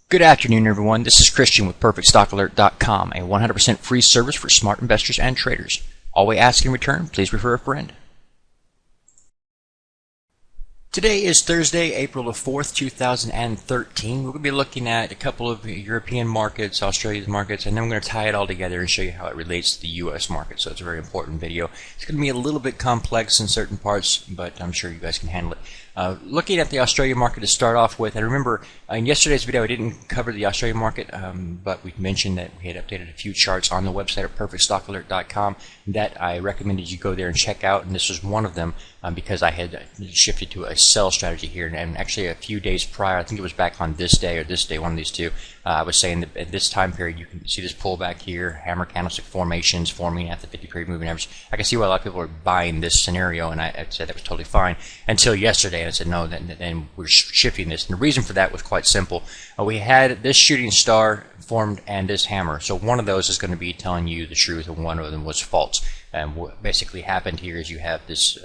Good afternoon, everyone. This is Christian with PerfectStockAlert.com, a 100% free service for smart investors and traders. All we ask in return, please refer a friend. Today is Thursday, April the 4th, 2013. We're going to be looking at a couple of European markets, Australia's markets, and then we're going to tie it all together and show you how it relates to the U.S. market. So it's a very important video. It's going to be a little bit complex in certain parts, but I'm sure you guys can handle it. Looking at the Australian market to start off with, and remember, in yesterday's video I didn't cover the Australian market, but we mentioned that we had updated a few charts on the website at PerfectStockAlert.com that I recommended you go there and check out, and this was one of them because I had shifted to a sell strategy here, and actually a few days prior, I think it was back on this day or this day, one of these two, I was saying that at this time period you can see this pullback here, hammer candlestick formations forming at the 50-period moving average. I can see why a lot of people are buying this scenario, and I said that was totally fine until yesterday. And I said no, then we're shifting this. And the reason for that was quite simple. We had this shooting star formed and this hammer. So one of those is going to be telling you the truth, and one of them was false. And what basically happened here is you have this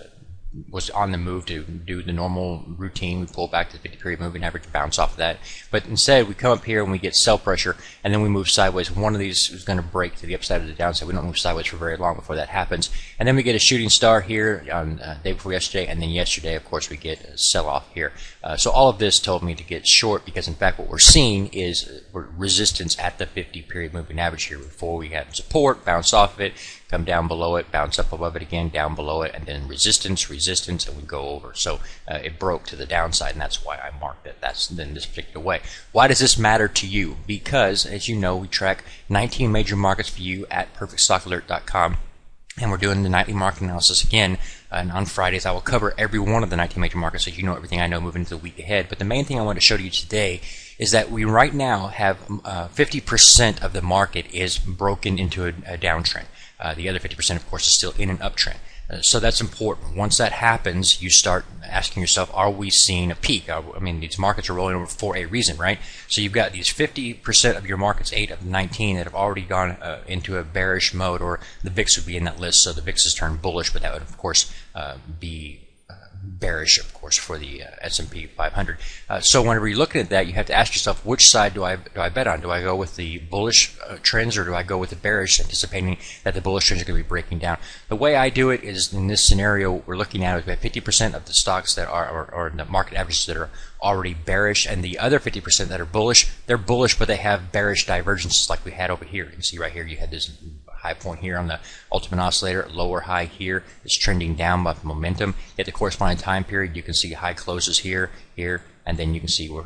was on the move to do the normal routine. We pull back to the 50-period moving average, bounce off of that. But instead, we come up here and we get sell pressure, and then we move sideways. One of these is going to break to the upside or the downside. We don't move sideways for very long before that happens. And then we get a shooting star here on day before yesterday, and then yesterday, of course, we get a sell-off here. So all of this told me to get short because, in fact, what we're seeing is resistance at the 50-period moving average here. Before we had support, bounce off of it, come down below it, bounce up above it again, down below it, and then resistance, and we go over. So it broke to the downside, and that's why I marked it. That's in this particular way. Why does this matter to you? Because, as you know, we track 19 major markets for you at PerfectStockAlert.com, and we're doing the nightly market analysis again. And on Fridays, I will cover every one of the 19 major markets so you know everything I know moving into the week ahead. But the main thing I want to show you today is that we right now have 50% of the market is broken into a downtrend. The other 50%, of course, is still in an uptrend. So that's important. Once that happens, you start asking yourself, are we seeing a peak? I mean, these markets are rolling over for a reason, right? So you've got these 50% of your markets, 8 of the 19, that have already gone into a bearish mode, or the VIX would be in that list. So the VIX has turned bullish, but that would, of course, be bearish, of course, for the S&P 500. So whenever you're looking at that, you have to ask yourself, which side do I bet on? Do I go with the bullish trends, or do I go with the bearish, anticipating that the bullish trends are going to be breaking down? The way I do it is, in this scenario, what we're looking at is we have 50% of the stocks that are, or the market averages that are already bearish, and the other 50% that are bullish, they're bullish, but they have bearish divergences like we had over here. You can see right here, you had this high point here on the ultimate oscillator, lower high here. It's trending down by the momentum. At the corresponding time period, you can see high closes here, and then you can see we're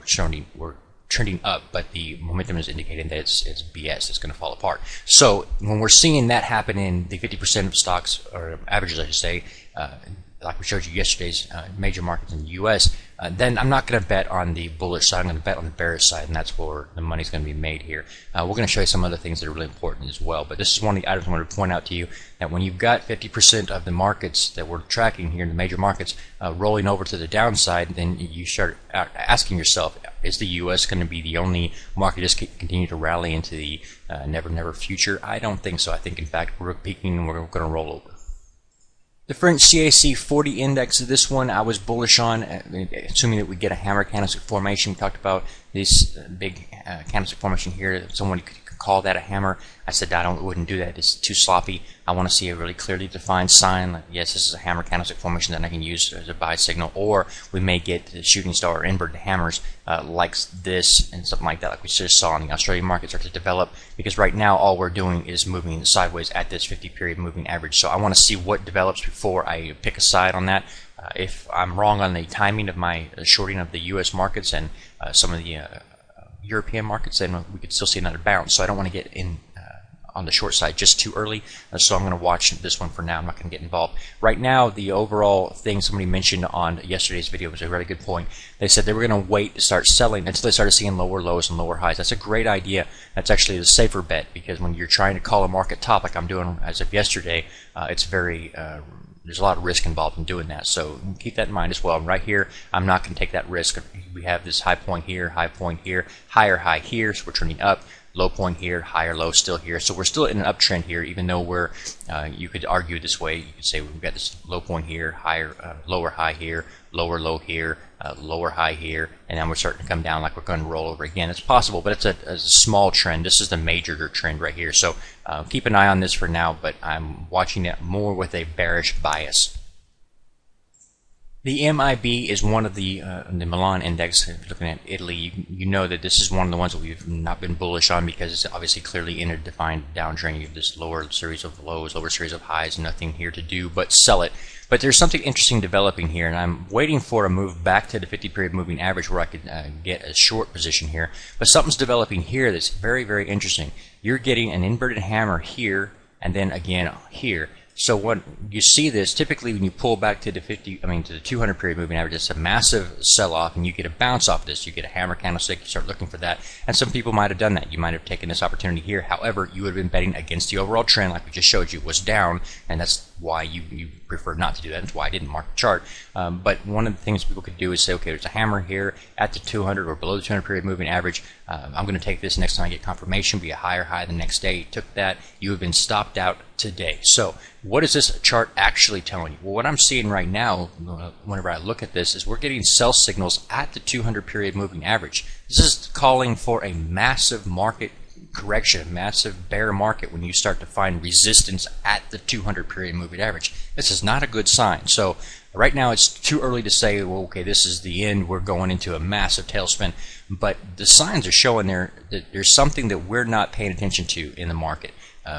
trending up, but the momentum is indicating that it's BS. It's going to fall apart. So when we're seeing that happen in the 50% of stocks, or averages, I should say, like we showed you yesterday's major markets in the U.S., then I'm not going to bet on the bullish side. I'm going to bet on the bearish side, and that's where the money's going to be made here. We're going to show you some other things that are really important as well, but this is one of the items I wanted to point out to you, that when you've got 50% of the markets that we're tracking here in the major markets rolling over to the downside, then you start asking yourself, is the U.S. going to be the only market just continue to rally into the never future? I don't think so. I think, in fact, we're peaking and we're going to roll over. The French CAC 40 index, this one I was bullish on, assuming that we get a hammer candlestick formation. We talked about this big candlestick formation here. Someone could call that a hammer. I said I wouldn't do that. It's too sloppy. I want to see a really clearly defined sign, like, yes, this is a hammer candlestick formation that I can use as a buy signal, or we may get the shooting star or inverted hammers like this and something like that, like we just saw in the Australian market start to develop, because right now all we're doing is moving sideways at this 50-period moving average. So I want to see what develops before I pick a side on that. If I'm wrong on the timing of my shorting of the U.S. markets and some of the European markets, then we could still see another bounce. So I don't want to get in on the short side just too early, so I'm going to watch this one for now. I'm not going to get involved. Right now, the overall thing somebody mentioned on yesterday's video was a really good point. They said they were going to wait to start selling until they started seeing lower lows and lower highs. That's a great idea. That's actually the safer bet, because when you're trying to call a market top, like I'm doing as of yesterday, it's very there's a lot of risk involved in doing that, so keep that in mind as well. And right here, I'm not going to take that risk. We have this high point here, higher high here, so we're trending up. low point here, higher low still here. So we're still in an uptrend here, even though we're, you could argue this way. You could say we've got this low point here, higher, lower high here, lower low here, lower high here, and then we're starting to come down like we're going to roll over again. It's possible, but it's a small trend. This is the major trend right here. So keep an eye on this for now, but I'm watching it more with a bearish bias. The MIB is one of the Milan index. Looking at Italy, you know that this is one of the ones that we've not been bullish on because it's obviously clearly in a defined downtrend. You have this lower series of lows, lower series of highs, nothing here to do but sell it. But there's something interesting developing here, and I'm waiting for a move back to the 50-period moving average where I could get a short position here. But something's developing here that's very, very interesting. You're getting an inverted hammer here, and then again here. So what you see this typically when you pull back to the to the 200-period moving average, it's a massive sell-off, and you get a bounce off this. You get a hammer candlestick. You start looking for that, and some people might have done that. You might have taken this opportunity here. However, you would have been betting against the overall trend, like we just showed you, was down, and that's why you prefer not to do that. That's why I didn't mark the chart. But one of the things people could do is say, okay, there's a hammer here at the 200 or below the 200-period moving average. I'm going to take this next time I get confirmation, be a higher high the next day. You took that. You have been stopped out today. So what is this chart actually telling you? Well, what I'm seeing right now, whenever I look at this, is we're getting sell signals at the 200-period moving average. This is calling for a massive market correction, a massive bear market when you start to find resistance at the 200-period moving average. This is not a good sign. So right now it's too early to say, well, okay, this is the end. We're going into a massive tailspin. But the signs are showing there that there's something that we're not paying attention to in the market.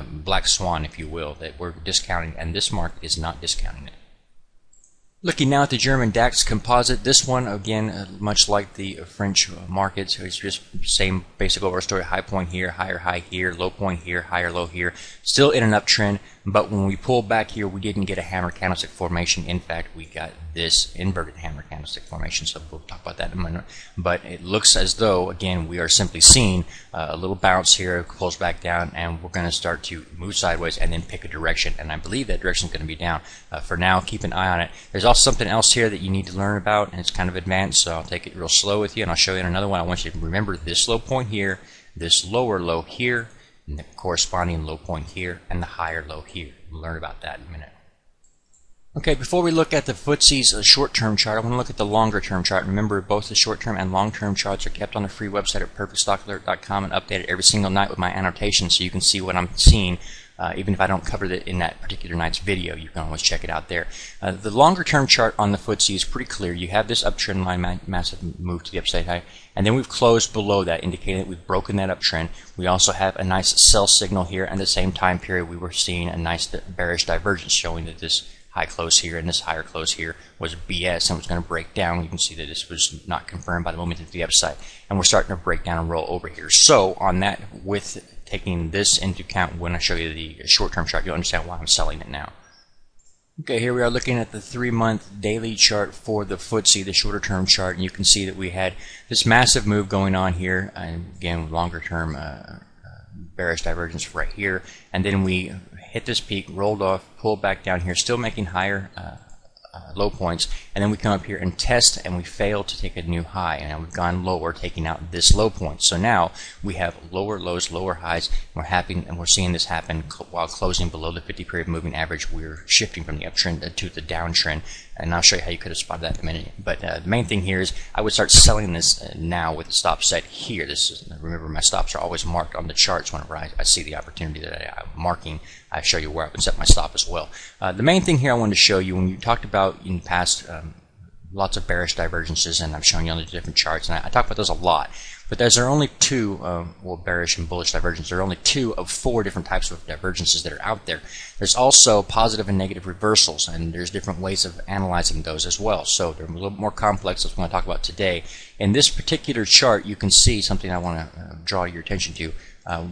Black swan, if you will, that we're discounting, and this market is not discounting it. Looking now at the German DAX composite, this one again, much like the French markets, it's just same basic overall story. High point here, higher high here, low point here, higher low here. Still in an uptrend, but when we pull back here, we didn't get a hammer candlestick formation. In fact, we got this inverted hammer candlestick formation. So we'll talk about that in a minute. But it looks as though, again, we are simply seeing a little bounce here, pulls back down, and we're going to start to move sideways and then pick a direction. And I believe that direction is going to be down. For now, keep an eye on it. There's also something else here that you need to learn about, and it's kind of advanced, so I'll take it real slow with you, and I'll show you in another one. I want you to remember this low point here, this lower low here, and the corresponding low point here, and the higher low here. We'll learn about that in a minute. Okay, before we look at the FTSE's short-term chart, I want to look at the longer-term chart. Remember, both the short-term and long-term charts are kept on the free website at perfectstockalert.com and updated every single night with my annotations, so you can see what I'm seeing. Even if I don't cover it in that particular night's video, you can always check it out there. The longer-term chart on the FTSE is pretty clear. You have this uptrend line, massive move to the upside high, and then we've closed below that, indicating that we've broken that uptrend. We also have a nice sell signal here, and at the same time period, we were seeing a nice bearish divergence, showing that this high close here and this higher close here was BS and was going to break down. You can see that this was not confirmed by the moment to the upside, and we're starting to break down and roll over here. So on that, with taking this into account, when I show you the short-term chart, you'll understand why I'm selling it now. Okay, here we are looking at the 3-month daily chart for the FTSE, the shorter-term chart, and you can see that we had this massive move going on here, and again, longer-term bearish divergence right here, and then we hit this peak, rolled off, pulled back down here, still making higher low points, and then we come up here and test, and we fail to take a new high, and now we've gone lower, taking out this low point. So now we have lower lows, lower highs, and we're seeing this happen while closing below the 50-period moving average. We're shifting from the uptrend to the downtrend, and I'll show you how you could have spotted that in a minute. But the main thing here is I would start selling this now with the stop set here. This is, remember, my stops are always marked on the charts. Whenever I see the opportunity that I'm marking, I show you where I would set my stop as well. The main thing here I wanted to show you, when you talked about in the past lots of bearish divergences, and I've shown you on the different charts, and I talk about those a lot. But there are only two, well, bearish and bullish divergences. There are only 2 of 4 different types of divergences that are out there. There's also positive and negative reversals, and there's different ways of analyzing those as well. So they're a little more complex. That's what I'm going to talk about today. In this particular chart, you can see something I want to draw your attention to.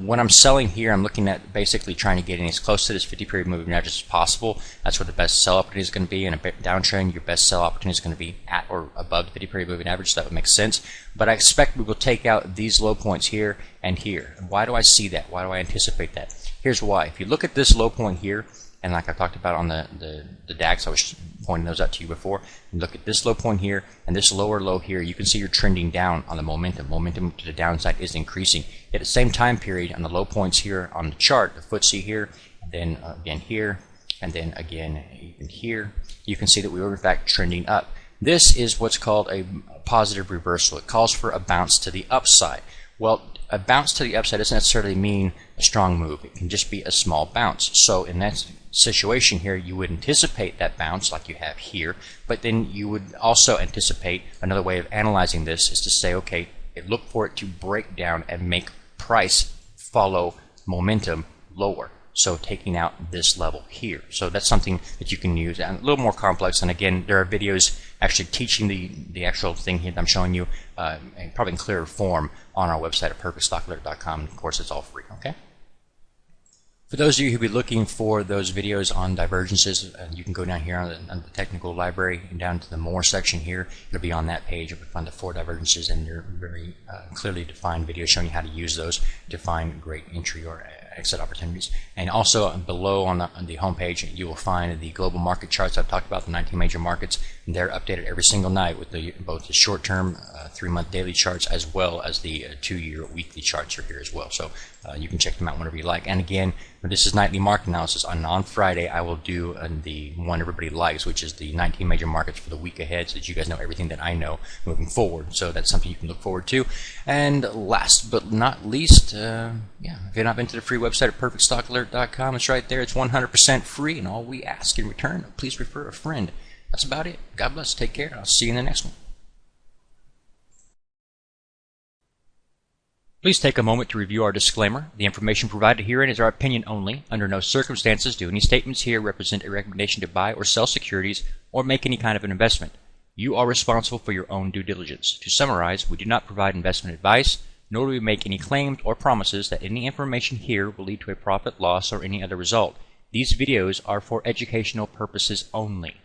When I'm selling here, I'm looking at basically trying to get in as close to this 50-period moving average as possible. That's where the best sell opportunity is going to be. In a downtrend, your best sell opportunity is going to be at or above the 50-period moving average, so that would make sense. But I expect we will take out these low points here and here. And why do I see that? Why do I anticipate that? Here's why. If you look at this low point here, And like I talked about on the DAX, I was pointing those out to you before. And look at this low point here and this lower low here. You can see you're trending down on the momentum. Momentum to the downside is increasing. At the same time period, on the low points here on the chart, the FTSE here, and then again here, and then again even here, you can see that we were in fact trending up. This is what's called a positive reversal. It calls for a bounce to the upside. Well, a bounce to the upside doesn't necessarily mean a strong move. It can just be a small bounce. So in that situation here, you would anticipate that bounce like you have here, but then you would also anticipate another way of analyzing this is to say, okay, look for it to break down and make price follow momentum lower. So taking out this level here. So that's something that you can use, and a little more complex. And again, there are videos actually teaching the actual thing here that I'm showing you, and probably in clearer form on our website at perfectstockalert.com. Of course, it's all free. Okay. For those of you who be looking for those videos on divergences, you can go down here on the technical library and down to the more section here. It'll be on that page. You'll find the 4 divergences, and they're very clearly defined videos showing you how to use those to find great entry or exit opportunities. And also below on the home page, you will find the global market charts I've talked about, the 19 major markets. And they're updated every single night with both the short-term 3-month daily charts as well as the 2-year weekly charts are here as well. So you can check them out whenever you like. And again, this is nightly market analysis. On Friday, I will do the one everybody likes, which is the 19 major markets for the week ahead, so that you guys know everything that I know moving forward. So that's something you can look forward to. And last but not least, if you've not been to the free website at perfectstockalert.com, it's right there. It's 100% free, and all we ask in return, please refer a friend. That's about it. God bless. Take care. I'll see you in the next one. Please take a moment to review our disclaimer. The information provided herein is our opinion only. Under no circumstances do any statements here represent a recommendation to buy or sell securities or make any kind of an investment. You are responsible for your own due diligence. To summarize, we do not provide investment advice, nor do we make any claims or promises that any information here will lead to a profit, loss, or any other result. These videos are for educational purposes only.